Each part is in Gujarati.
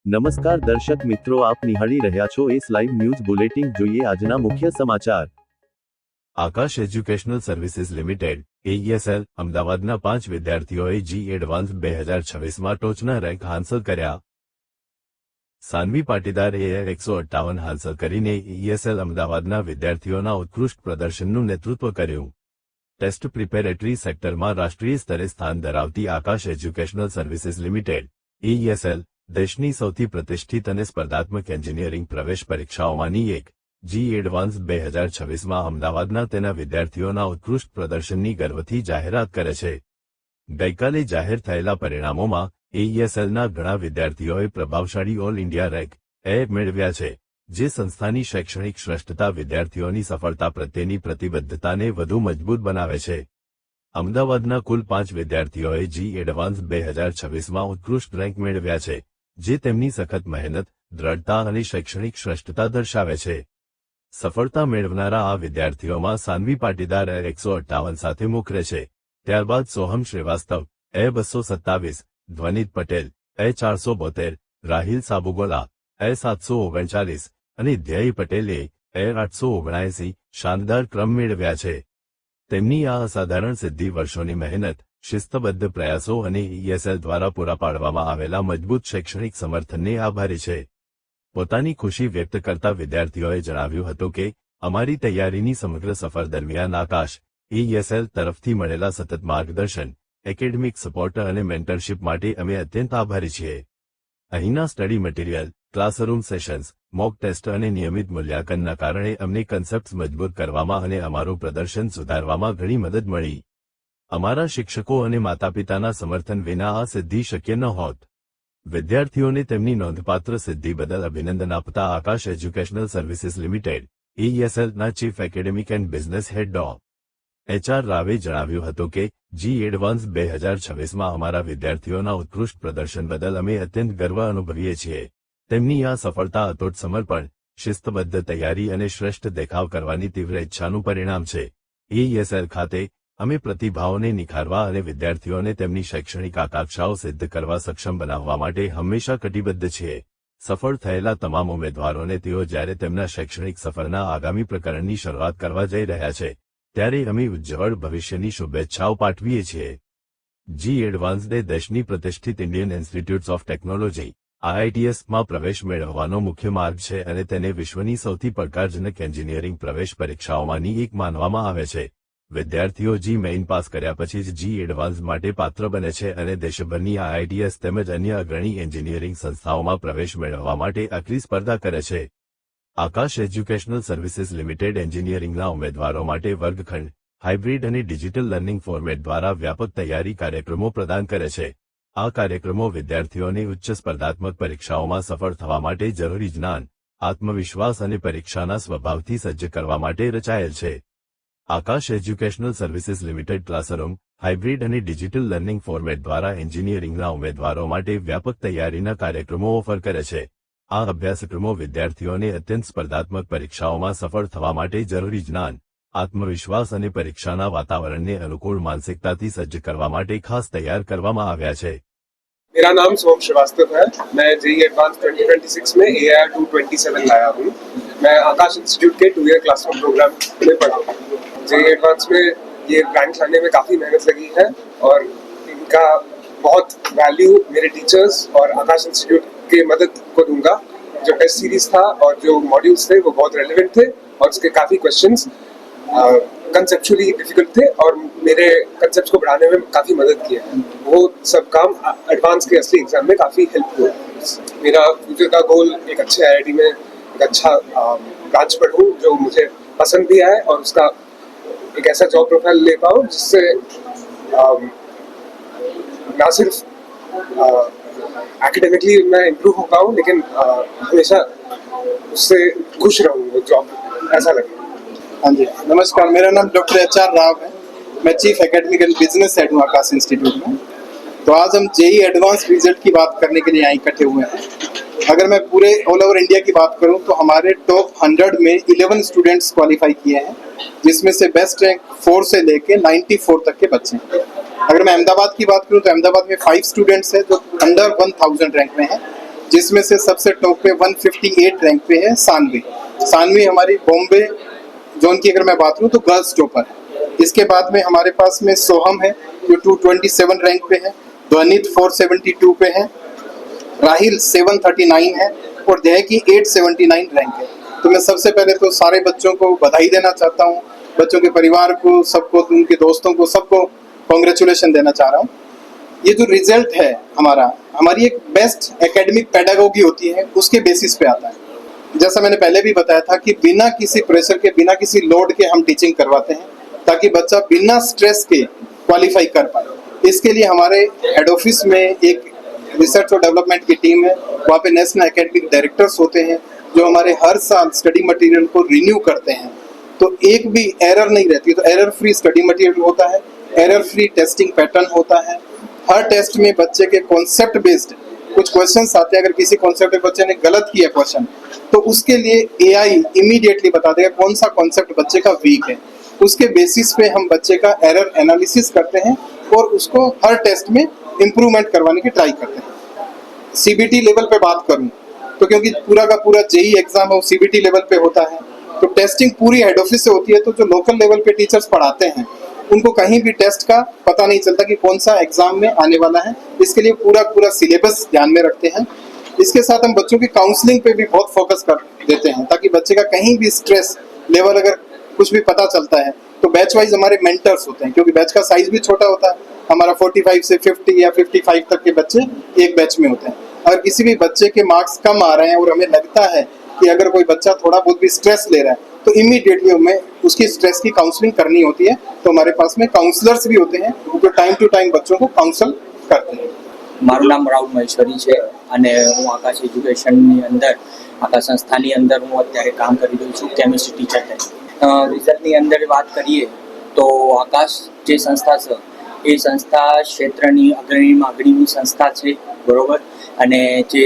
નમસ્કાર દર્શક મિત્રો, આપ નિહાળી રહ્યા છો એસ લાઈવ ન્યૂઝ બુલેટિન. જોઈએ આજના મુખ્ય સમાચાર. આકાશ એજ્યુકેશનલ સર્વિસીસ લિમિટેડ AESL અમદાવાદના 5 વિદ્યાર્થીઓએ જી એડવાન્સ 2026માં ટોચના રેન્ક હાંસલ કર્યા. સાનવી પાટીદારે 158 હાંસલ કરીને AESL અમદાવાદના વિદ્યાર્થીઓના ઉત્કૃષ્ટ પ્રદર્શનનું નેતૃત્વ કર્યું. ટેસ્ટ પ્રિપેરેટરી સેક્ટરમાં રાષ્ટ્રીય સ્તરે સ્થાન ધરાવતી આકાશ એજ્યુકેશનલ સર્વિસીસ લિમિટેડ AESL દેશની સૌથી પ્રતિષ્ઠિત અને સ્પર્ધાત્મક એન્જિનિયરિંગ પ્રવેશ પરીક્ષાઓમાંની એક જી એડવાન્સ 2026માં અમદાવાદના તેના વિદ્યાર્થીઓના ઉત્કૃષ્ટ પ્રદર્શનની ગર્વથી જાહેરાત કરે છે. ગઈકાલે જાહેર થયેલા પરિણામોમાં AESLના ઘણા વિદ્યાર્થીઓએ પ્રભાવશાળી ઓલ ઇન્ડિયા રેન્ક એ મેળવ્યા છે, જે સંસ્થાની શૈક્ષણિક શ્રેષ્ઠતા વિદ્યાર્થીઓની સફળતા પ્રત્યેની પ્રતિબદ્ધતાને વધુ મજબૂત બનાવે છે. અમદાવાદના કુલ 5 વિદ્યાર્થીઓએ જી એડવાન્સ 2026માં ઉત્કૃષ્ટ રેન્ક મેળવ્યા છે, જે તેમની સખત મહેનત, દ્રઢતા અને શૈક્ષણિક શ્રેષ્ઠતા દર્શાવે છે. સફળતા મેળવનારા આ વિદ્યાર્થીઓમાં સાનવી પાટીદાર 158 સાથે મોખરે છે. ત્યારબાદ સોહમ શ્રીવાસ્તવ 227, ધ્વનિત પટેલ 472, રાહિલ સાબુગોલા 739 અને ધ્યેય પટેલે 879 શાનદાર ક્રમ મેળવ્યા છે. તેમની આ અસાધારણ સિદ્ધિ વર્ષોની મહેનત, શિસ્તબદ્ધ પ્રયાસો અને AESL દ્વારા પૂરા પાડવામાં આવેલા મજબૂત શૈક્ષણિક સમર્થનને આભારી છે. પોતાની ખુશી વ્યક્ત કરતા વિદ્યાર્થીઓએ જણાવ્યું હતું કે, અમારી તૈયારીની સમગ્ર સફર દરમિયાન આકાશ AESL તરફથી મળેલા સતત માર્ગદર્શન, એકેડમિક સપોર્ટ અને મેન્ટરશિપ માટે અમે અત્યંત આભારી છીએ. અહીંના study material, classroom sessions, mock test અને નિયમિત મૂલ્યાંકનના કારણે અમને કન્સેપ્ટ્સ મજબૂત કરવામાં અને અમારું પ્રદર્શન સુધારવામાં ઘણી મદદ મળી. અમારા શિક્ષકો અને માતાપિતાના સમર્થન વિના આ સિદ્ધિ શક્ય નહોત. વિદ્યાર્થીઓને તેમની નોંધપાત્ર સિદ્ધિ બદલ અભિનંદન આપતા આકાશ એજ્યુકેશનલ સર્વિસીસ લિમિટેડ AESLના chief academic and business head ડો. HR રાવે જણાવ્યું હતું કે, જી એડવાન્સ 2026માં અમારા વિદ્યાર્થીઓના ઉત્કૃષ્ટ પ્રદર્શન બદલ અમે અત્યંત ગર્વ અનુભવીએ છીએ. તેમની આ સફળતા અતૂટ સમર્પણ, શિસ્તબદ્ધ તૈયારી અને શ્રેષ્ઠ દેખાવ કરવાની તીવ્ર ઇચ્છાનું પરિણામ છે. AESL ખાતે અમે પ્રતિભાઓને નિખારવા અને વિદ્યાર્થીઓને તેમની શૈક્ષણિક આકાંક્ષાઓ સિદ્ધ કરવા સક્ષમ બનાવવા માટે હંમેશા કટિબદ્ધ છીએ. સફળ થયેલા તમામ ઉમેદવારોને તેઓ જ્યારે તેમના શૈક્ષણિક સફરના આગામી પ્રકરણની શરૂઆત કરવા જઈ રહ્યા છે, ત્યારે અમે ઉજ્જવળ ભવિષ્યની શુભેચ્છાઓ પાઠવીએ છીએ. જી એડવાન્સડે દેશની પ્રતિષ્ઠિત ઇન્ડિયન ઇન્સ્ટિટ્યૂટ્સ ઓફ ટેકનોલોજી IITSમાં પ્રવેશ મેળવવાનો મુખ્ય માર્ગ છે અને તેને વિશ્વની સૌથી પડકારજનક એન્જિનિયરિંગ પ્રવેશ પરીક્ષાઓમાંની એક માનવામાં આવે છે. વિદ્યાર્થીઓ જી મેઇન પાસ કર્યા પછી જ જી એડવાન્સ માટે પાત્ર બને છે અને દેશભરની IITS તેમજ અન્ય અગ્રણી એન્જિનિયરિંગ સંસ્થાઓમાં પ્રવેશ મેળવવા માટે આકરી સ્પર્ધા કરે છે. આકાશ એજ્યુકેશનલ સર્વિસીસ લિમિટેડ એન્જિનિયરિંગના ઉમેદવારો માટે વર્ગખંડ, હાઇબ્રિડ અને ડિજિટલ લર્નિંગ ફોર્મેટ દ્વારા વ્યાપક તૈયારી કાર્યક્રમો પ્રદાન કરે છે. આ કાર્યક્રમો વિદ્યાર્થીઓને ઉચ્ચ સ્પર્ધાત્મક પરીક્ષાઓમાં સફળ થવા માટે જરૂરી જ્ઞાન, આત્મવિશ્વાસ અને પરીક્ષાના સ્વભાવથી સજ્જ કરવા માટે રચાયેલ છે. Aakash educational services limited classroom, hybrid અને ડિજિટલ લર્નિંગ ફોર્મેટ દ્વારા એન્જિનિયરિંગના ઉમેદવારો માટે વ્યાપક તૈયારીના કાર્યક્રમો ઓફર કરે છે. આ અભ્યાસક્રમો વિદ્યાર્થીઓને અત્યંત સ્પર્ધાત્મક પરીક્ષાઓમાં સફળ થવા માટે જરૂરી જ્ઞાન, આત્મવિશ્વાસ અને પરીક્ષાના વાતાવરણને અનુકૂળ માનસિકતાથી સજ્જ કરવા માટે ખાસ તૈયાર કરવામાં આવ્યા છે. मेरा नाम सोहम श्रीवास्तव है. मैं जेई एडवांस 2026 में AIR 227 लाया हूँ. मैं आकाश इंस्टीट्यूट के 2 ईयर क्लासरूम प्रोग्राम में पढ़ा हूँ. जेई एडवांस में ये रैंक लाने में काफ़ी मेहनत लगी है और इनका बहुत वैल्यू मेरे टीचर्स और आकाश इंस्टीट्यूट के मदद को दूंगा. जो टेस्ट सीरीज था और जो मॉड्यूल्स थे वो बहुत रेलिवेंट थे और उसके काफ़ी क्वेश्चंस कंसेप्चुअली डिफिकल्ट थे और मेरे कंसेप्ट को बढ़ाने में काफ़ी मदद किया है. वो सब काम एडवांस के असली एग्जाम में काफ़ी हेल्प हुआ. मेरा फ्यूचर का गोल एक अच्छे IIT में एक अच्छा ब्रांच पढ़ूँ जो मुझे पसंद भी आए और उसका एक ऐसा जॉब प्रोफाइल ले पाऊँ जिससे ना सिर्फ एकेडमिकली मैं इम्प्रूव हो पाऊँ लेकिन हमेशा उससे खुश रहूँ वो जॉब ऐसा लगे. हाँ जी, नमस्कार. मेरा नाम डॉक्टर HR राव है. मैं chief academic and business head हूँ आकाश इंस्टीट्यूट में. तो आज हम जेई एडवांस रिजल्ट की बात करने के लिए यहाँ इकट्ठे हुए हैं. अगर मैं पूरे ऑल ओवर इंडिया की बात करूँ तो हमारे टॉप 100 में 11 स्टूडेंट्स क्वालिफाई किए हैं, जिसमें से बेस्ट रैंक 4 से लेके 94 तक के बच्चे हैं. अगर मैं अहमदाबाद की बात करूँ तो अहमदाबाद में 5 स्टूडेंट्स हैं जो अंडर 1000 रैंक में हैं जिसमें से सबसे टॉप पे 158 रैंक पे है सानवी। सानवी हमारी बॉम्बे जोन की अगर मैं बात करूँ तो गर्ल्स टॉपर है। इसके बाद में हमारे पास में सोहम है जो 227 रैंक पे है, ध्वनित 472 पे है, राहिल 739 है और देह की 879 रैंक है। तो मैं सबसे पहले तो सारे बच्चों को बधाई देना चाहता हूँ, बच्चों के परिवार को, सबको, उनके दोस्तों को, सबको कॉन्ग्रेचुलेशन देना चाह रहा हूँ। ये जो रिजल्ट है हमारा, हमारी एक बेस्ट एकेडमिक पेडागोगी होती है, उसके बेसिस पे आता है। जैसा मैंने पहले भी बताया था कि बिना किसी प्रेशर के, बिना किसी लोड के हम टीचिंग करवाते हैं ताकि बच्चा बिना स्ट्रेस के क्वालिफाई कर पाए। इसके लिए हमारे हेड ऑफिस में एक रिसर्च और डेवलपमेंट की टीम है, वहाँ पे नेशनल एकेडमिक डायरेक्टर्स होते हैं जो हमारे हर साल स्टडी मटेरियल को रिन्यू करते हैं, तो एक भी एरर नहीं रहती। तो एरर फ्री स्टडी मटेरियल होता है, एरर फ्री टेस्टिंग पैटर्न होता है। हर टेस्ट में बच्चे के कॉन्सेप्ट बेस्ड कुछ क्वेश्चंस आते हैं। अगर किसी कॉन्सेप्ट में बच्चे ने गलत किया क्वेश्चन, तो उसके लिए एआई इमीडिएटली बता देगा कौन सा कॉन्सेप्ट बच्चे का वीक है। उसके बेसिस पे हम बच्चे का एरर एनालिसिस करते हैं और उसको हर टेस्ट में इम्प्रूवमेंट करवाने की ट्राई करते हैं। सीबीटी लेवल पे बात करूं तो क्योंकि पूरा का पूरा जेई एग्जाम है वो सीबीटी लेवल पे होता है, तो टेस्टिंग पूरी हेड ऑफिस से होती है। तो जो लोकल लेवल पे टीचर्स पढ़ाते हैं उनको कहीं भी टेस्ट का पता नहीं चलता कि कौन सा एग्जाम में आने वाला है। इसके लिए पूरा सिलेबस ध्यान में रखते हैं। इसके साथ हम बच्चों की काउंसलिंग पे भी बहुत फोकस कर देते हैं ताकि बच्चे का कहीं भी स्ट्रेस लेवल अगर कुछ भी पता चलता है तो बैच वाइज हमारे मेंटर्स होते हैं, क्योंकि बैच का साइज भी छोटा होता है। हमारा 45 से 50 या 55 तक के बच्चे एक बैच में होते हैं। अगर किसी भी बच्चे के मार्क्स कम आ रहे हैं और हमें लगता है कि अगर कोई बच्चा थोड़ा बहुत भी स्ट्रेस ले रहा है तो इमीडिएटली हमें उसकी स्ट्रेस की काउंसलिंग करनी होती है। तो हमारे पास में काउंसलर्स भी होते हैं जो टाइम टू टाइम बच्चों को काउंसल करते हैं। મારું નામ રાહુલ મહેશ્વરી છે અને હું આકાશ એજ્યુકેશનની અંદર, આકાશ સંસ્થાની અંદર હું અત્યારે કામ કરી રહ્યો છું કેમિસ્ટ્રી ટીચર તરીકે। રિઝલ્ટની અંદર વાત કરીએ તો આકાશ જે સંસ્થા છે એ સંસ્થા ક્ષેત્રની અગ્રણીમાં અગ્રણી સંસ્થા છે, બરોબર। અને જે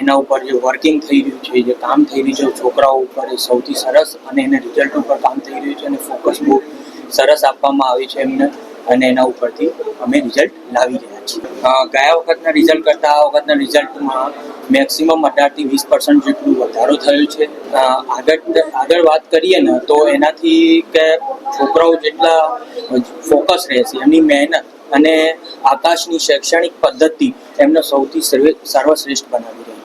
એના ઉપર જે વર્કિંગ થઈ રહ્યું છે, જે કામ થઈ રહ્યું છે છોકરાઓ ઉપર, એ સૌથી સરસ અને એને રિઝલ્ટ ઉપર કામ થઈ રહ્યું છે અને ફોકસ બહુ સરસ આપવામાં આવે છે એમને, અને એના ઉપરથી અમે રિઝલ્ટ લાવી રહ્યા છીએ। ગયા વખતના રિઝલ્ટ કરતાં આ વખતના રિઝલ્ટમાં મેક્સિમમ 18થી 20% જેટલું વધારો થયો છે। આગળ વાત કરીએ ને તો એનાથી કે છોકરાઓ જેટલા ફોકસ રહે છે, એમની મહેનત અને આકાશની શૈક્ષણિક પદ્ધતિ એમને સૌથી સર્વશ્રેષ્ઠ બનાવી રહી।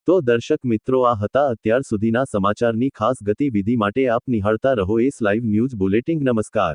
તો દર્શક મિત્રો, આ હતા અત્યાર સુધીના સમાચારની ખાસ ગતિવિધિ માટે આપ નિહાળતા રહો એસ લાઈવ ન્યૂઝ બુલેટિન। નમસ્કાર।